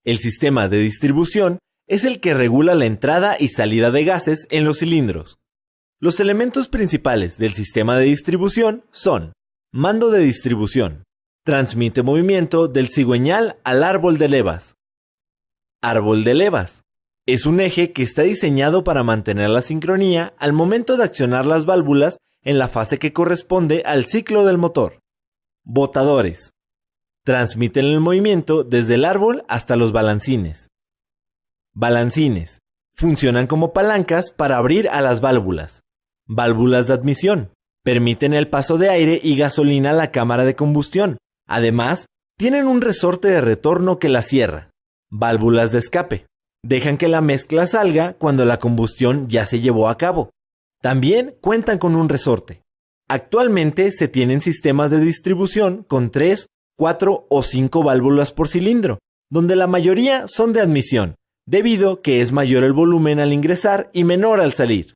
El sistema de distribución es el que regula la entrada y salida de gases en los cilindros. Los elementos principales del sistema de distribución son: mando de distribución, transmite movimiento del cigüeñal al árbol de levas. Árbol de levas. Es un eje que está diseñado para mantener la sincronía al momento de accionar las válvulas en la fase que corresponde al ciclo del motor. Botadores. Transmiten el movimiento desde el árbol hasta los balancines. Balancines. Funcionan como palancas para abrir a las válvulas. Válvulas de admisión. Permiten el paso de aire y gasolina a la cámara de combustión. Además, tienen un resorte de retorno que la cierra. Válvulas de escape. Dejan que la mezcla salga cuando la combustión ya se llevó a cabo. También cuentan con un resorte. Actualmente se tienen sistemas de distribución con 3, 4 o 5 válvulas por cilindro, donde la mayoría son de admisión, debido que es mayor el volumen al ingresar y menor al salir.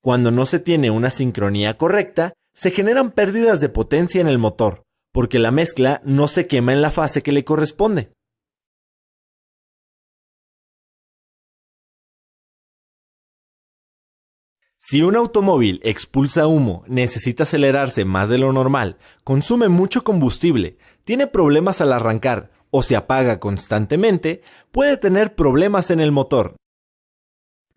Cuando no se tiene una sincronía correcta, se generan pérdidas de potencia en el motor, porque la mezcla no se quema en la fase que le corresponde. Si un automóvil expulsa humo, necesita acelerarse más de lo normal, consume mucho combustible, tiene problemas al arrancar o se apaga constantemente, puede tener problemas en el motor.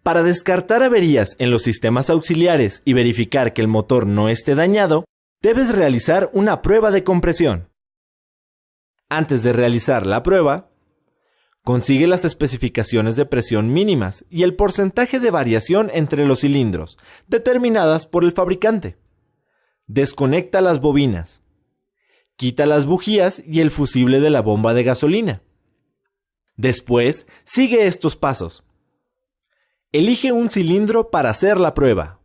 Para descartar averías en los sistemas auxiliares y verificar que el motor no esté dañado, debes realizar una prueba de compresión. Antes de realizar la prueba, consigue las especificaciones de presión mínimas y el porcentaje de variación entre los cilindros, determinadas por el fabricante. Desconecta las bobinas. Quita las bujías y el fusible de la bomba de gasolina. Después, sigue estos pasos. Elige un cilindro para hacer la prueba.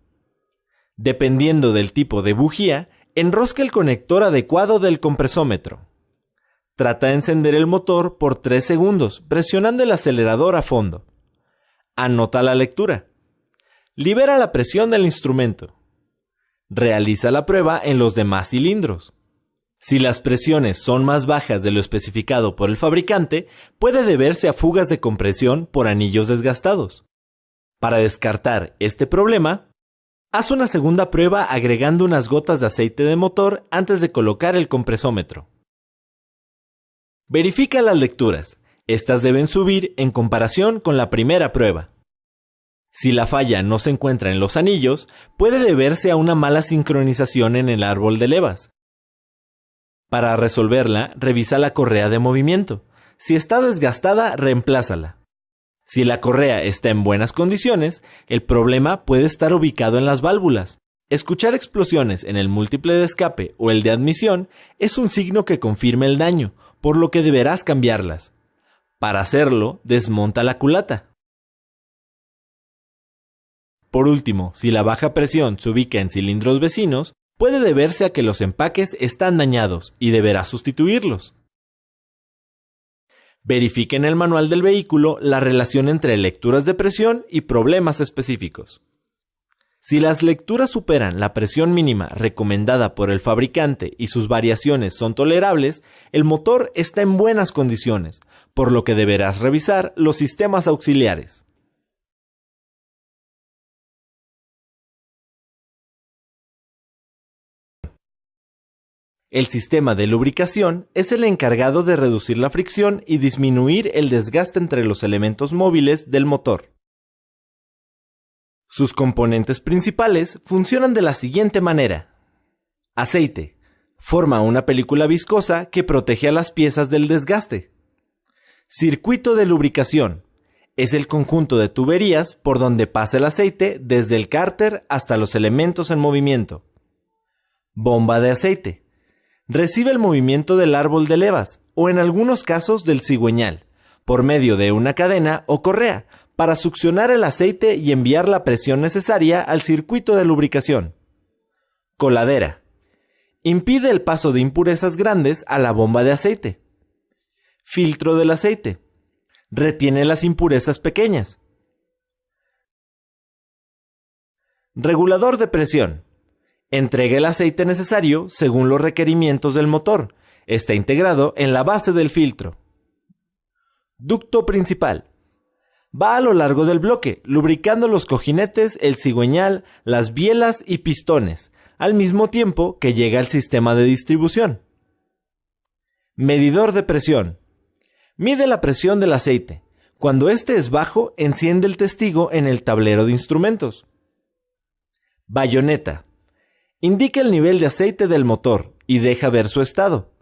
Dependiendo del tipo de bujía, enrosca el conector adecuado del compresómetro. Trata de encender el motor por 3 segundos, presionando el acelerador a fondo. Anota la lectura. Libera la presión del instrumento. Realiza la prueba en los demás cilindros. Si las presiones son más bajas de lo especificado por el fabricante, puede deberse a fugas de compresión por anillos desgastados. Para descartar este problema, haz una segunda prueba agregando unas gotas de aceite de motor antes de colocar el compresómetro. Verifica las lecturas. Estas deben subir en comparación con la primera prueba. Si la falla no se encuentra en los anillos, puede deberse a una mala sincronización en el árbol de levas. Para resolverla, revisa la correa de movimiento. Si está desgastada, reemplázala. Si la correa está en buenas condiciones, el problema puede estar ubicado en las válvulas. Escuchar explosiones en el múltiple de escape o el de admisión es un signo que confirma el daño, por lo que deberás cambiarlas. Para hacerlo, desmonta la culata. Por último, si la baja presión se ubica en cilindros vecinos, puede deberse a que los empaques están dañados y deberás sustituirlos. Verifique en el manual del vehículo la relación entre lecturas de presión y problemas específicos. Si las lecturas superan la presión mínima recomendada por el fabricante y sus variaciones son tolerables, el motor está en buenas condiciones, por lo que deberás revisar los sistemas auxiliares. El sistema de lubricación es el encargado de reducir la fricción y disminuir el desgaste entre los elementos móviles del motor. Sus componentes principales funcionan de la siguiente manera. Aceite. Forma una película viscosa que protege a las piezas del desgaste. Circuito de lubricación. Es el conjunto de tuberías por donde pasa el aceite desde el cárter hasta los elementos en movimiento. Bomba de aceite. Recibe el movimiento del árbol de levas, o en algunos casos del cigüeñal, por medio de una cadena o correa, para succionar el aceite y enviar la presión necesaria al circuito de lubricación. Coladera. Impide el paso de impurezas grandes a la bomba de aceite. Filtro del aceite. Retiene las impurezas pequeñas. Regulador de presión. Entrega el aceite necesario según los requerimientos del motor. Está integrado en la base del filtro. Ducto principal. Va a lo largo del bloque, lubricando los cojinetes, el cigüeñal, las bielas y pistones, al mismo tiempo que llega al sistema de distribución. Medidor de presión. Mide la presión del aceite. Cuando este es bajo, enciende el testigo en el tablero de instrumentos. Bayoneta. Indica el nivel de aceite del motor y deja ver su estado.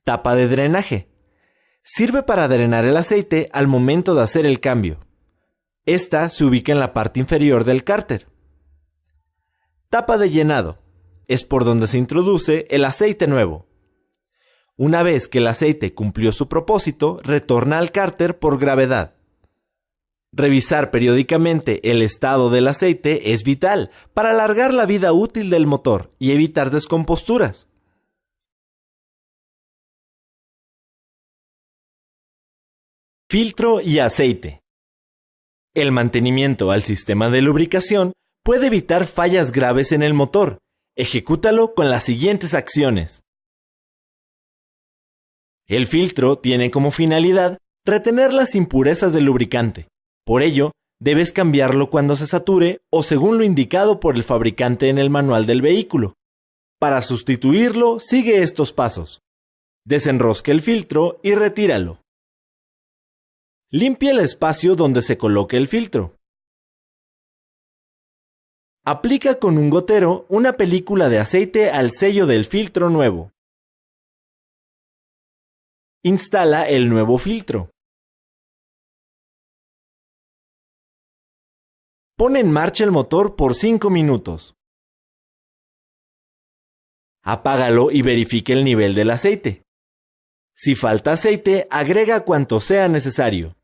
Tapa de drenaje. Sirve para drenar el aceite al momento de hacer el cambio. Esta se ubica en la parte inferior del cárter. Tapa de llenado. Es por donde se introduce el aceite nuevo. Una vez que el aceite cumplió su propósito, retorna al cárter por gravedad. Revisar periódicamente el estado del aceite es vital para alargar la vida útil del motor y evitar descomposturas. Filtro y aceite. El mantenimiento al sistema de lubricación puede evitar fallas graves en el motor. Ejecútalo con las siguientes acciones. El filtro tiene como finalidad retener las impurezas del lubricante. Por ello, debes cambiarlo cuando se sature o según lo indicado por el fabricante en el manual del vehículo. Para sustituirlo, sigue estos pasos. Desenrosca el filtro y retíralo. Limpia el espacio donde se coloque el filtro. Aplica con un gotero una película de aceite al sello del filtro nuevo. Instala el nuevo filtro. Pon en marcha el motor por 5 minutos. Apágalo y verifique el nivel del aceite. Si falta aceite, agrega cuanto sea necesario.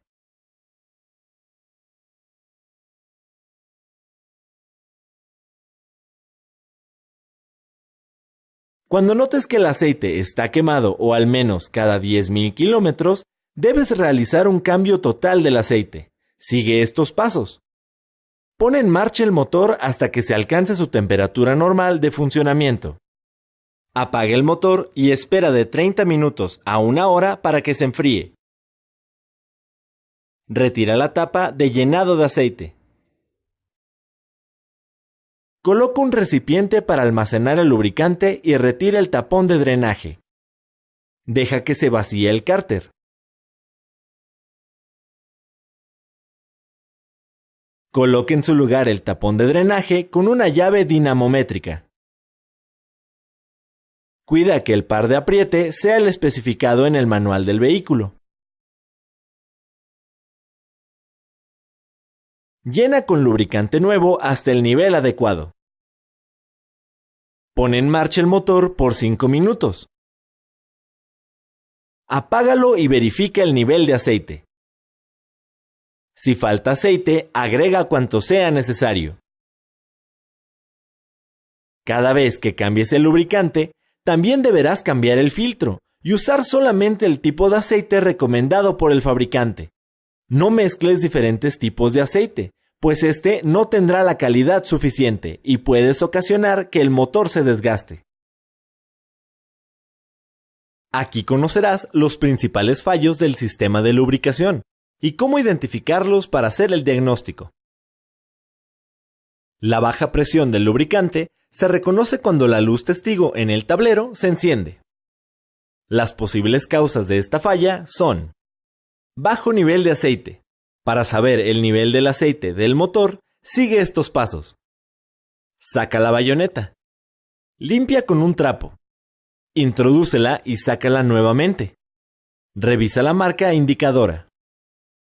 Cuando notes que el aceite está quemado o al menos cada 10.000 kilómetros, debes realizar un cambio total del aceite. Sigue estos pasos. Pon en marcha el motor hasta que se alcance su temperatura normal de funcionamiento. Apaga el motor y espera de 30 minutos a 1 hora para que se enfríe. Retira la tapa de llenado de aceite. Coloca un recipiente para almacenar el lubricante y retira el tapón de drenaje. Deja que se vacíe el cárter. Coloque en su lugar el tapón de drenaje con una llave dinamométrica. Cuida que el par de apriete sea el especificado en el manual del vehículo. Llena con lubricante nuevo hasta el nivel adecuado. Pon en marcha el motor por 5 minutos. Apágalo y verifica el nivel de aceite. Si falta aceite, agrega cuanto sea necesario. Cada vez que cambies el lubricante, también deberás cambiar el filtro y usar solamente el tipo de aceite recomendado por el fabricante. No mezcles diferentes tipos de aceite, pues este no tendrá la calidad suficiente y puedes ocasionar que el motor se desgaste. Aquí conocerás los principales fallos del sistema de lubricación y cómo identificarlos para hacer el diagnóstico. La baja presión del lubricante se reconoce cuando la luz testigo en el tablero se enciende. Las posibles causas de esta falla son: bajo nivel de aceite. Para saber el nivel del aceite del motor, sigue estos pasos. Saca la bayoneta. Limpia con un trapo. Introdúcela y sácala nuevamente. Revisa la marca indicadora.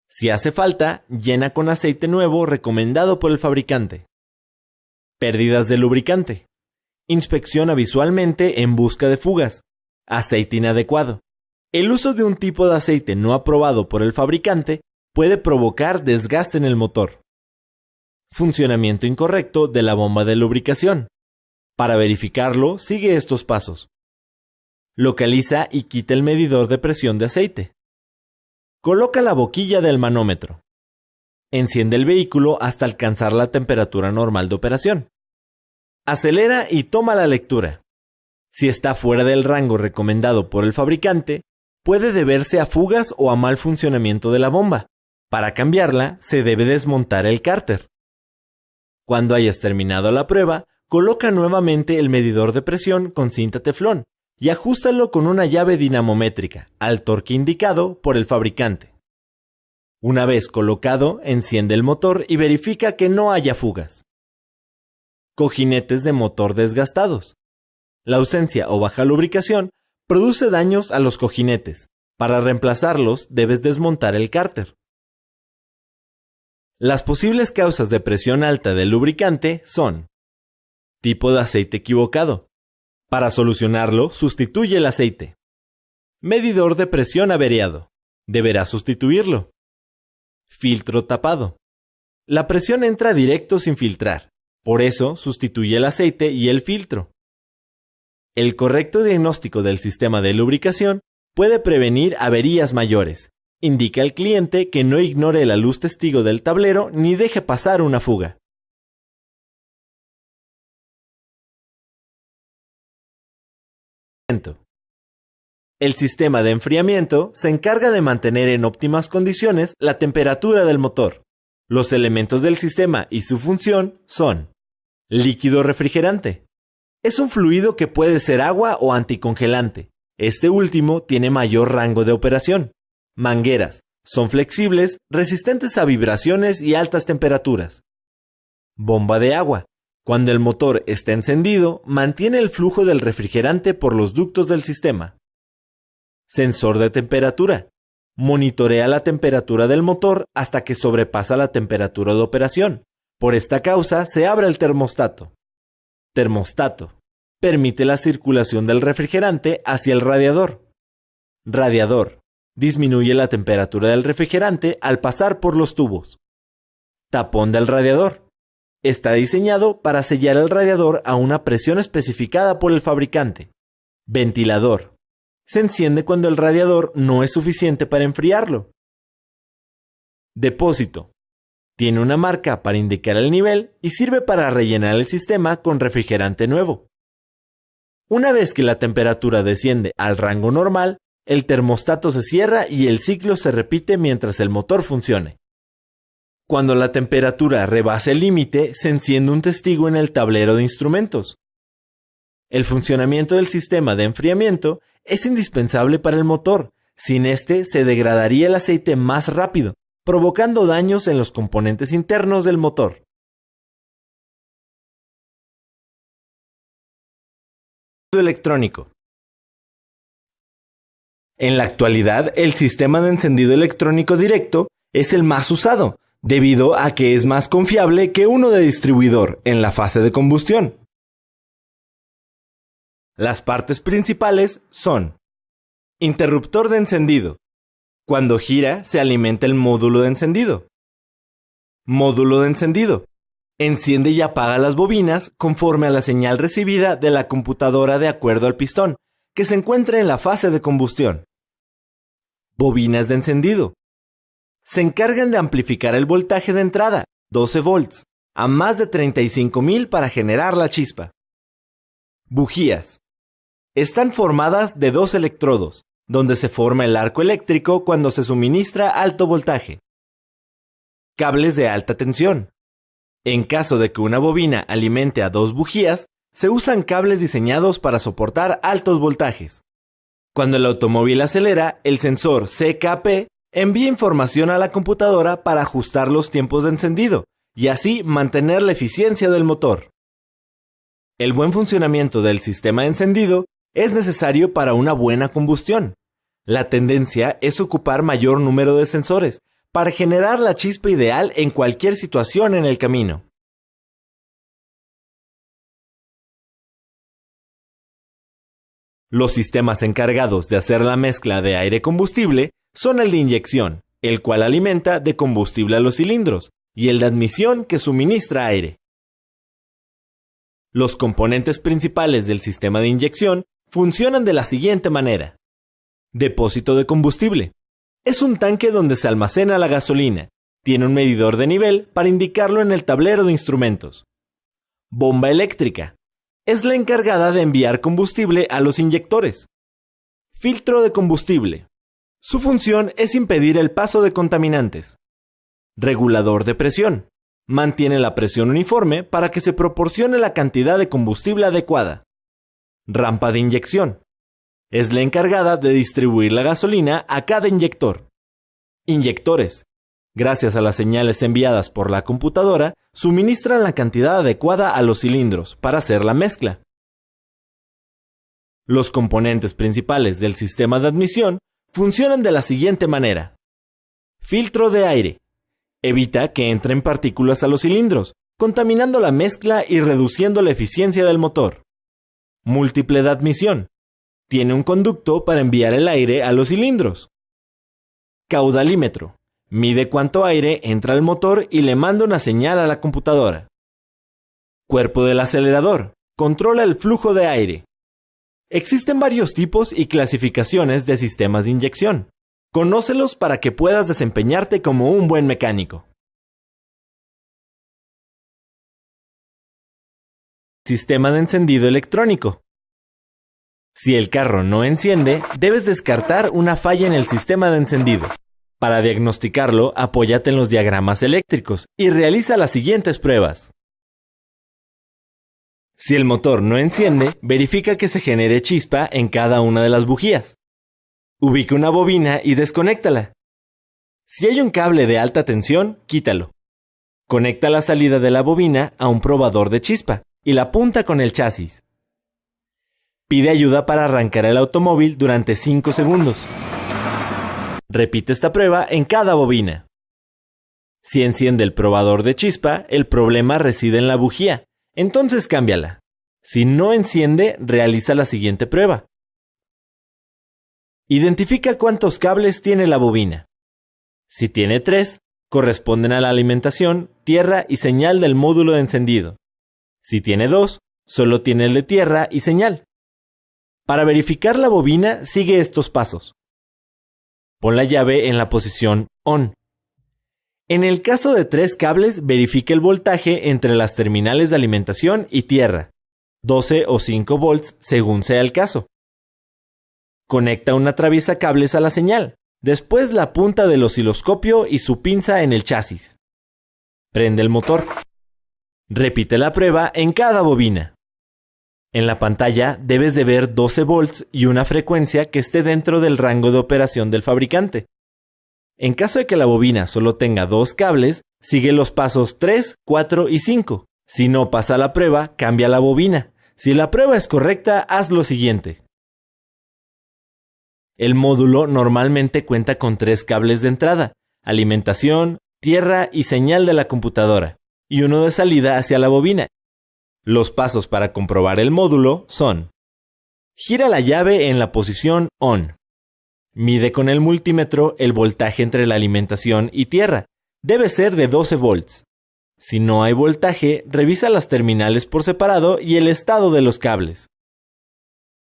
Si hace falta, llena con aceite nuevo recomendado por el fabricante. Pérdidas de lubricante. Inspecciona visualmente en busca de fugas. Aceite inadecuado. El uso de un tipo de aceite no aprobado por el fabricante puede provocar desgaste en el motor. Funcionamiento incorrecto de la bomba de lubricación. Para verificarlo, sigue estos pasos. Localiza y quita el medidor de presión de aceite. Coloca la boquilla del manómetro. Enciende el vehículo hasta alcanzar la temperatura normal de operación. Acelera y toma la lectura. Si está fuera del rango recomendado por el fabricante, puede deberse a fugas o a mal funcionamiento de la bomba. Para cambiarla, se debe desmontar el cárter. Cuando hayas terminado la prueba, coloca nuevamente el medidor de presión con cinta teflón y ajústalo con una llave dinamométrica al torque indicado por el fabricante. Una vez colocado, enciende el motor y verifica que no haya fugas. Cojinetes de motor desgastados. La ausencia o baja lubricación produce daños a los cojinetes. Para reemplazarlos, debes desmontar el cárter. Las posibles causas de presión alta del lubricante son: tipo de aceite equivocado. Para solucionarlo, sustituye el aceite. Medidor de presión averiado. Deberás sustituirlo. Filtro tapado. La presión entra directo sin filtrar. Por eso, sustituye el aceite y el filtro. El correcto diagnóstico del sistema de lubricación puede prevenir averías mayores. Indica al cliente que no ignore la luz testigo del tablero ni deje pasar una fuga. El sistema de enfriamiento se encarga de mantener en óptimas condiciones la temperatura del motor. Los elementos del sistema y su función son: líquido refrigerante. Es un fluido que puede ser agua o anticongelante. Este último tiene mayor rango de operación. Mangueras. Son flexibles, resistentes a vibraciones y altas temperaturas. Bomba de agua. Cuando el motor está encendido, mantiene el flujo del refrigerante por los ductos del sistema. Sensor de temperatura. Monitorea la temperatura del motor hasta que sobrepasa la temperatura de operación. Por esta causa se abre el termostato. Termostato. Permite la circulación del refrigerante hacia el radiador. Radiador. Disminuye la temperatura del refrigerante al pasar por los tubos. Tapón del radiador. Está diseñado para sellar el radiador a una presión especificada por el fabricante. Ventilador. Se enciende cuando el radiador no es suficiente para enfriarlo. Depósito. Tiene una marca para indicar el nivel y sirve para rellenar el sistema con refrigerante nuevo. Una vez que la temperatura desciende al rango normal, el termostato se cierra y el ciclo se repite mientras el motor funcione. Cuando la temperatura rebasa el límite, se enciende un testigo en el tablero de instrumentos. El funcionamiento del sistema de enfriamiento es indispensable para el motor. Sin este, se degradaría el aceite más rápido, provocando daños en los componentes internos del motor. Electrónico. En la actualidad, el sistema de encendido electrónico directo es el más usado, debido a que es más confiable que uno de distribuidor en la fase de combustión. Las partes principales son: interruptor de encendido. Cuando gira, se alimenta el módulo de encendido. Módulo de encendido. Enciende y apaga las bobinas conforme a la señal recibida de la computadora de acuerdo al pistón, que se encuentra en la fase de combustión. Bobinas de encendido. Se encargan de amplificar el voltaje de entrada, 12 volts, a más de 35.000 para generar la chispa. Bujías. Están formadas de dos electrodos, donde se forma el arco eléctrico cuando se suministra alto voltaje. Cables de alta tensión. En caso de que una bobina alimente a dos bujías, se usan cables diseñados para soportar altos voltajes. Cuando el automóvil acelera, el sensor CKP envía información a la computadora para ajustar los tiempos de encendido y así mantener la eficiencia del motor. El buen funcionamiento del sistema de encendido es necesario para una buena combustión. La tendencia es ocupar mayor número de sensores para generar la chispa ideal en cualquier situación en el camino. Los sistemas encargados de hacer la mezcla de aire-combustible son el de inyección, el cual alimenta de combustible a los cilindros, y el de admisión, que suministra aire. Los componentes principales del sistema de inyección funcionan de la siguiente manera. Depósito de combustible. Es un tanque donde se almacena la gasolina. Tiene un medidor de nivel para indicarlo en el tablero de instrumentos. Bomba eléctrica. Es la encargada de enviar combustible a los inyectores. Filtro de combustible. Su función es impedir el paso de contaminantes. Regulador de presión. Mantiene la presión uniforme para que se proporcione la cantidad de combustible adecuada. Rampa de inyección. Es la encargada de distribuir la gasolina a cada inyector. Inyectores. Gracias a las señales enviadas por la computadora, suministran la cantidad adecuada a los cilindros para hacer la mezcla. Los componentes principales del sistema de admisión funcionan de la siguiente manera. Filtro de aire. Evita que entren partículas a los cilindros, contaminando la mezcla y reduciendo la eficiencia del motor. Múltiple de admisión. Tiene un conducto para enviar el aire a los cilindros. Caudalímetro. Mide cuánto aire entra al motor y le manda una señal a la computadora. Cuerpo del acelerador. Controla el flujo de aire. Existen varios tipos y clasificaciones de sistemas de inyección. Conócelos para que puedas desempeñarte como un buen mecánico. Sistema de encendido electrónico. Si el carro no enciende, debes descartar una falla en el sistema de encendido. Para diagnosticarlo, apóyate en los diagramas eléctricos y realiza las siguientes pruebas. Si el motor no enciende, verifica que se genere chispa en cada una de las bujías. Ubica una bobina y desconéctala. Si hay un cable de alta tensión, quítalo. Conecta la salida de la bobina a un probador de chispa y la punta con el chasis. Pide ayuda para arrancar el automóvil durante 5 segundos. Repite esta prueba en cada bobina. Si enciende el probador de chispa, el problema reside en la bujía, entonces cámbiala. Si no enciende, realiza la siguiente prueba. Identifica cuántos cables tiene la bobina. Si tiene 3, corresponden a la alimentación, tierra y señal del módulo de encendido. Si tiene 2, solo tiene el de tierra y señal. Para verificar la bobina, sigue estos pasos. Pon la llave en la posición ON. En el caso de 3 cables, verifique el voltaje entre las terminales de alimentación y tierra, 12 o 5 volts según sea el caso. Conecta una traviesacables a la señal, después la punta del osciloscopio y su pinza en el chasis. Prende el motor. Repite la prueba en cada bobina. En la pantalla debes de ver 12 volts y una frecuencia que esté dentro del rango de operación del fabricante. En caso de que la bobina solo tenga 2 cables, sigue los pasos 3, 4 y 5. Si no pasa la prueba, cambia la bobina. Si la prueba es correcta, haz lo siguiente. El módulo normalmente cuenta con 3 cables de entrada, alimentación, tierra y señal de la computadora, y uno de salida hacia la bobina. Los pasos para comprobar el módulo son: gira la llave en la posición ON. Mide con el multímetro el voltaje entre la alimentación y tierra. Debe ser de 12 volts. Si no hay voltaje, revisa las terminales por separado y el estado de los cables.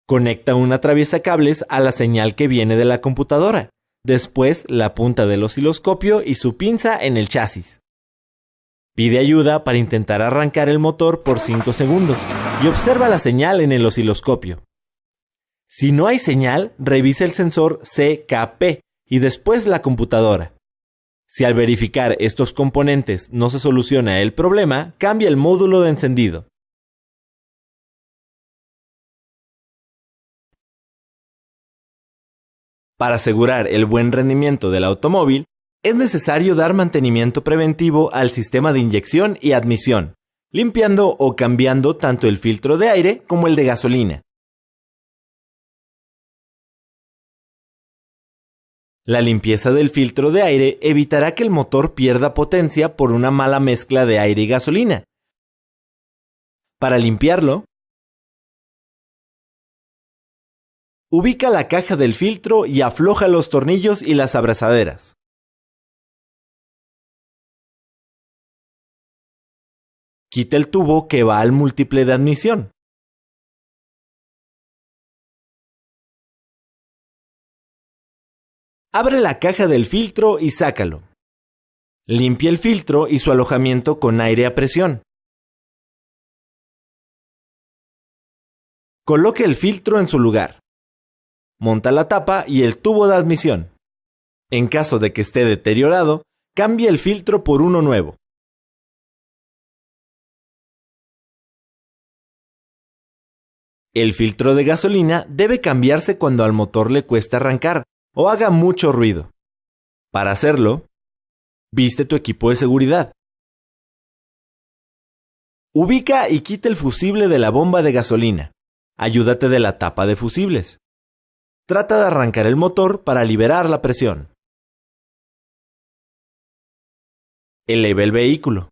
Conecta una traviesacables a la señal que viene de la computadora. Después, la punta del osciloscopio y su pinza en el chasis. Pide ayuda para intentar arrancar el motor por 5 segundos y observa la señal en el osciloscopio. Si no hay señal, revisa el sensor CKP y después la computadora. Si al verificar estos componentes no se soluciona el problema, cambia el módulo de encendido. Para asegurar el buen rendimiento del automóvil, es necesario dar mantenimiento preventivo al sistema de inyección y admisión, limpiando o cambiando tanto el filtro de aire como el de gasolina. La limpieza del filtro de aire evitará que el motor pierda potencia por una mala mezcla de aire y gasolina. Para limpiarlo, ubica la caja del filtro y afloja los tornillos y las abrazaderas. Quita el tubo que va al múltiple de admisión. Abre la caja del filtro y sácalo. Limpia el filtro y su alojamiento con aire a presión. Coloque el filtro en su lugar. Monta la tapa y el tubo de admisión. En caso de que esté deteriorado, cambie el filtro por uno nuevo. El filtro de gasolina debe cambiarse cuando al motor le cueste arrancar o haga mucho ruido. Para hacerlo, viste tu equipo de seguridad. Ubica y quita el fusible de la bomba de gasolina. Ayúdate de la tapa de fusibles. Trata de arrancar el motor para liberar la presión. Eleva el vehículo.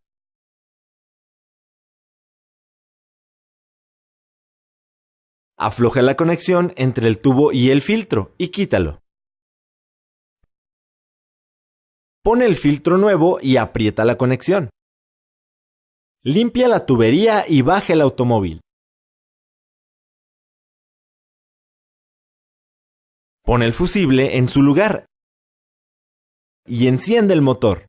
Afloja la conexión entre el tubo y el filtro y quítalo. Pone el filtro nuevo y aprieta la conexión. Limpia la tubería y baja el automóvil. Pone el fusible en su lugar y enciende el motor.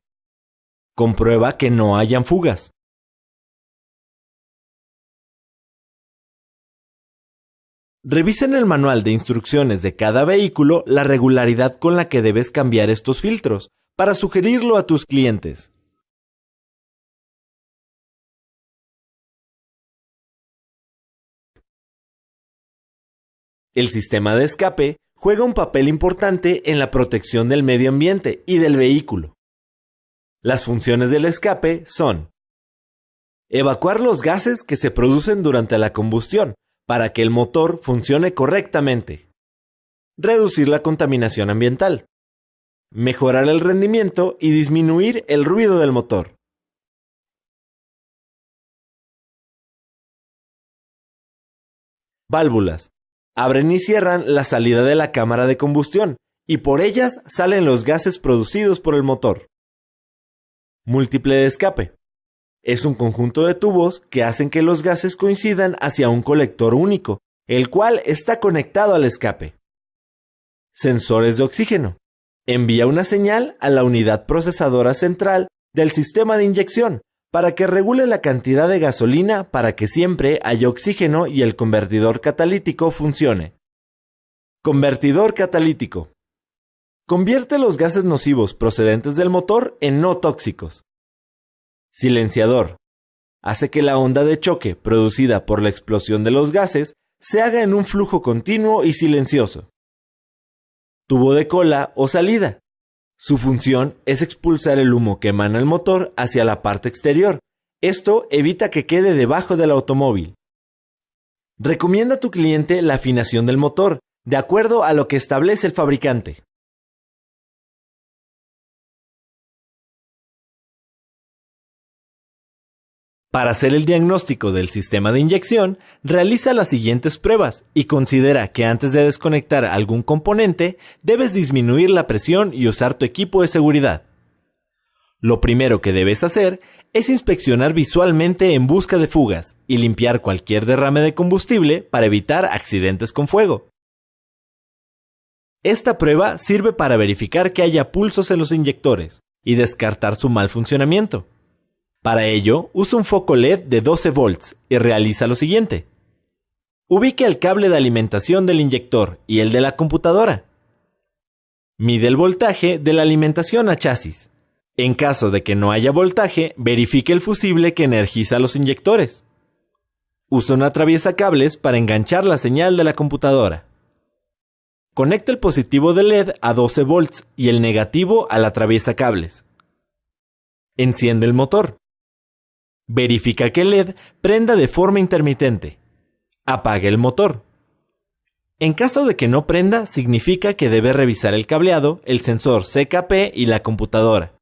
Comprueba que no hayan fugas. Revisa en el manual de instrucciones de cada vehículo la regularidad con la que debes cambiar estos filtros para sugerirlo a tus clientes. El sistema de escape juega un papel importante en la protección del medio ambiente y del vehículo. Las funciones del escape son: evacuar los gases que se producen durante la combustión para que el motor funcione correctamente, reducir la contaminación ambiental, mejorar el rendimiento y disminuir el ruido del motor. Válvulas. Abren y cierran la salida de la cámara de combustión y por ellas salen los gases producidos por el motor. Múltiple de escape. Es un conjunto de tubos que hacen que los gases coincidan hacia un colector único, el cual está conectado al escape. Sensores de oxígeno. Envía una señal a la unidad procesadora central del sistema de inyección para que regule la cantidad de gasolina para que siempre haya oxígeno y el convertidor catalítico funcione. Convertidor catalítico. Convierte los gases nocivos procedentes del motor en no tóxicos. Silenciador. Hace que la onda de choque producida por la explosión de los gases se haga en un flujo continuo y silencioso. Tubo de cola o salida. Su función es expulsar el humo que emana el motor hacia la parte exterior. Esto evita que quede debajo del automóvil. Recomienda a tu cliente la afinación del motor, de acuerdo a lo que establece el fabricante. Para hacer el diagnóstico del sistema de inyección, realiza las siguientes pruebas y considera que antes de desconectar algún componente, debes disminuir la presión y usar tu equipo de seguridad. Lo primero que debes hacer es inspeccionar visualmente en busca de fugas y limpiar cualquier derrame de combustible para evitar accidentes con fuego. Esta prueba sirve para verificar que haya pulsos en los inyectores y descartar su mal funcionamiento. Para ello, usa un foco LED de 12 volts y realiza lo siguiente. Ubica el cable de alimentación del inyector y el de la computadora. Mide el voltaje de la alimentación a chasis. En caso de que no haya voltaje, verifique el fusible que energiza los inyectores. Usa una atraviesacables para enganchar la señal de la computadora. Conecta el positivo del LED a 12 volts y el negativo al atraviesacables. Enciende el motor. Verifica que el LED prenda de forma intermitente. Apague el motor. En caso de que no prenda, significa que debe revisar el cableado, el sensor CKP y la computadora.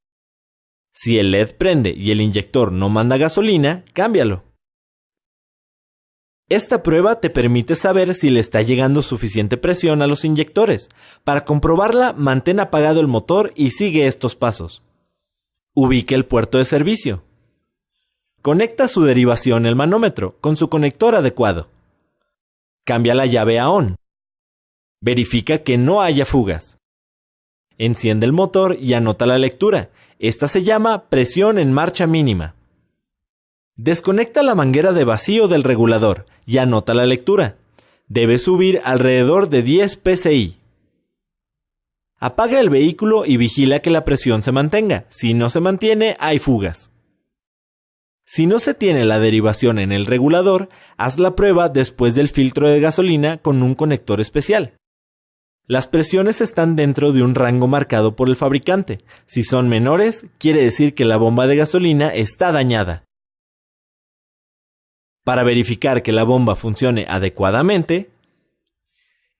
Si el LED prende y el inyector no manda gasolina, cámbialo. Esta prueba te permite saber si le está llegando suficiente presión a los inyectores. Para comprobarla, mantén apagado el motor y sigue estos pasos. Ubique el puerto de servicio. Conecta su derivación, el manómetro, con su conector adecuado. Cambia la llave a ON. Verifica que no haya fugas. Enciende el motor y anota la lectura. Esta se llama presión en marcha mínima. Desconecta la manguera de vacío del regulador y anota la lectura. Debe subir alrededor de 10 psi. Apaga el vehículo y vigila que la presión se mantenga. Si no se mantiene, hay fugas. Si no se tiene la derivación en el regulador, haz la prueba después del filtro de gasolina con un conector especial. Las presiones están dentro de un rango marcado por el fabricante. Si son menores, quiere decir que la bomba de gasolina está dañada. Para verificar que la bomba funcione adecuadamente,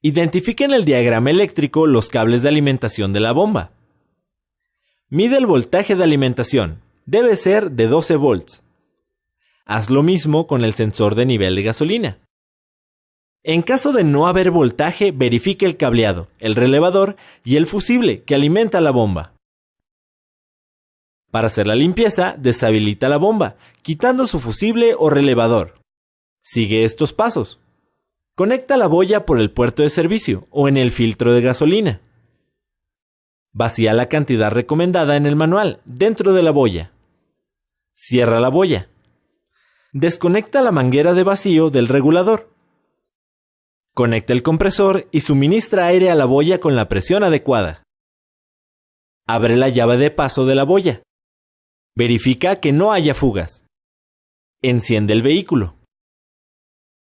identifique en el diagrama eléctrico los cables de alimentación de la bomba. Mide el voltaje de alimentación. Debe ser de 12 volts. Haz lo mismo con el sensor de nivel de gasolina. En caso de no haber voltaje, verifique el cableado, el relevador y el fusible que alimenta la bomba. Para hacer la limpieza, deshabilita la bomba, quitando su fusible o relevador. Sigue estos pasos. Conecta la boya por el puerto de servicio o en el filtro de gasolina. Vacía la cantidad recomendada en el manual dentro de la boya. Cierra la boya. Desconecta la manguera de vacío del regulador. Conecta el compresor y suministra aire a la boya con la presión adecuada. Abre la llave de paso de la boya. Verifica que no haya fugas. Enciende el vehículo.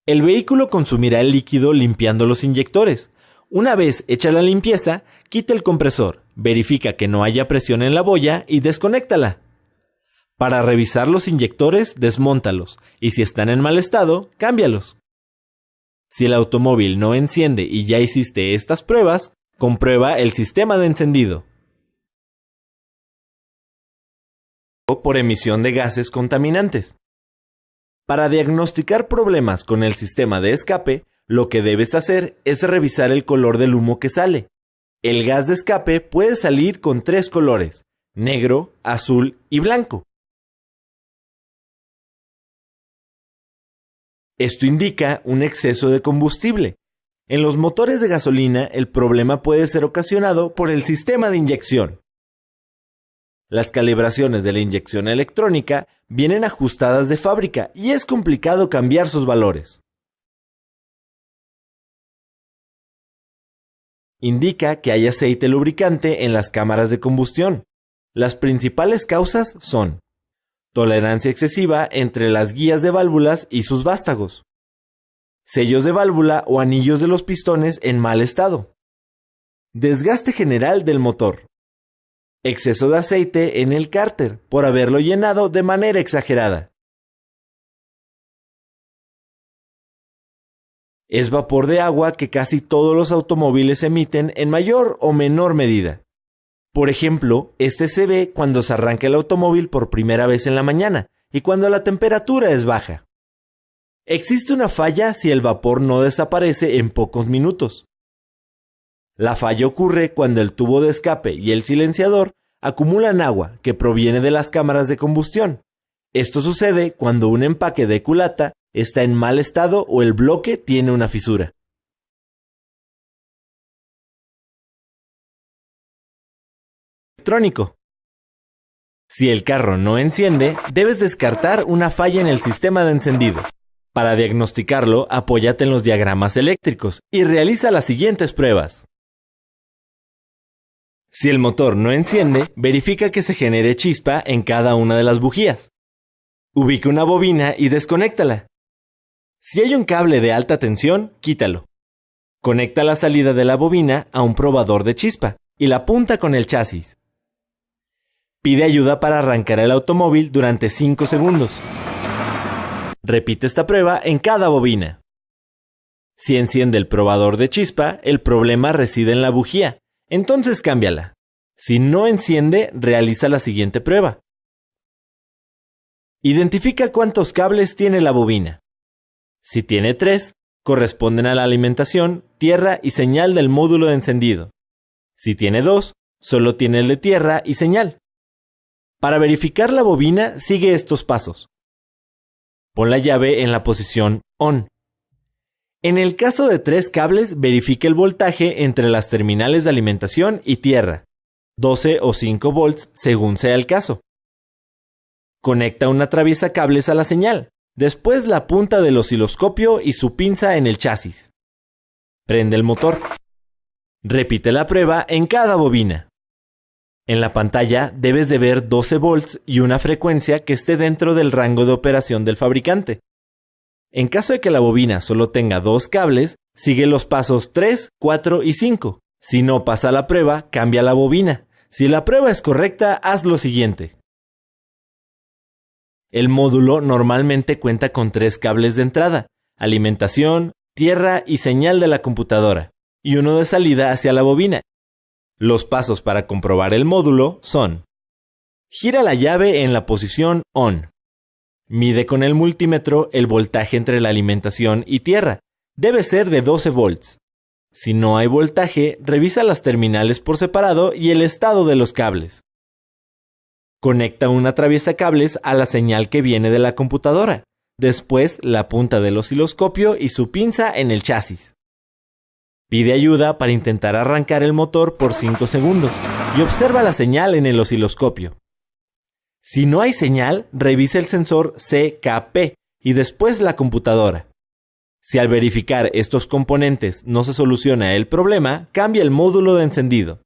El vehículo consumirá el líquido limpiando los inyectores. Una vez hecha la limpieza, quita el compresor, verifica que no haya presión en la boya y desconéctala. Para revisar los inyectores, desmóntalos y si están en mal estado, cámbialos. Si el automóvil no enciende y ya hiciste estas pruebas, comprueba el sistema de encendido. Por emisión de gases contaminantes. Para diagnosticar problemas con el sistema de escape, lo que debes hacer es revisar el color del humo que sale. El gas de escape puede salir con 3 colores: negro, azul y blanco. Esto indica un exceso de combustible. En los motores de gasolina, el problema puede ser ocasionado por el sistema de inyección. Las calibraciones de la inyección electrónica vienen ajustadas de fábrica y es complicado cambiar sus valores. Indica que hay aceite lubricante en las cámaras de combustión. Las principales causas son tolerancia excesiva entre las guías de válvulas y sus vástagos, sellos de válvula o anillos de los pistones en mal estado, desgaste general del motor, exceso de aceite en el cárter por haberlo llenado de manera exagerada. Es vapor de agua que casi todos los automóviles emiten en mayor o menor medida. Por ejemplo, este se ve cuando se arranca el automóvil por primera vez en la mañana y cuando la temperatura es baja. Existe una falla si el vapor no desaparece en pocos minutos. La falla ocurre cuando el tubo de escape y el silenciador acumulan agua que proviene de las cámaras de combustión. Esto sucede cuando un empaque de culata está en mal estado o el bloque tiene una fisura. Electrónico. Si el carro no enciende, debes descartar una falla en el sistema de encendido. Para diagnosticarlo, apóyate en los diagramas eléctricos y realiza las siguientes pruebas. Si el motor no enciende, verifica que se genere chispa en cada una de las bujías. Ubica una bobina y desconéctala. Si hay un cable de alta tensión, quítalo. Conecta la salida de la bobina a un probador de chispa y la punta con el chasis. Pide ayuda para arrancar el automóvil durante 5 segundos. Repite esta prueba en cada bobina. Si enciende el probador de chispa, el problema reside en la bujía, entonces cámbiala. Si no enciende, realiza la siguiente prueba. Identifica cuántos cables tiene la bobina. Si tiene 3, corresponden a la alimentación, tierra y señal del módulo de encendido. Si tiene 2, solo tiene el de tierra y señal. Para verificar la bobina, sigue estos pasos. Pon la llave en la posición ON. En el caso de 3 cables, verifique el voltaje entre las terminales de alimentación y tierra, 12 o 5 volts según sea el caso. Conecta una atraviesacables a la señal, después la punta del osciloscopio y su pinza en el chasis. Prende el motor. Repite la prueba en cada bobina. En la pantalla debes de ver 12 volts y una frecuencia que esté dentro del rango de operación del fabricante. En caso de que la bobina solo tenga 2 cables, sigue los pasos 3, 4 y 5. Si no pasa la prueba, cambia la bobina. Si la prueba es correcta, haz lo siguiente. El módulo normalmente cuenta con 3 cables de entrada, alimentación, tierra y señal de la computadora, y uno de salida hacia la bobina. Los pasos para comprobar el módulo son: gira la llave en la posición ON. Mide con el multímetro el voltaje entre la alimentación y tierra. Debe ser de 12 volts. Si no hay voltaje, revisa las terminales por separado y el estado de los cables. Conecta un atraviesacables a la señal que viene de la computadora. Después, la punta del osciloscopio y su pinza en el chasis. Pide ayuda para intentar arrancar el motor por 5 segundos y observa la señal en el osciloscopio. Si no hay señal, revisa el sensor CKP y después la computadora. Si al verificar estos componentes no se soluciona el problema, cambia el módulo de encendido.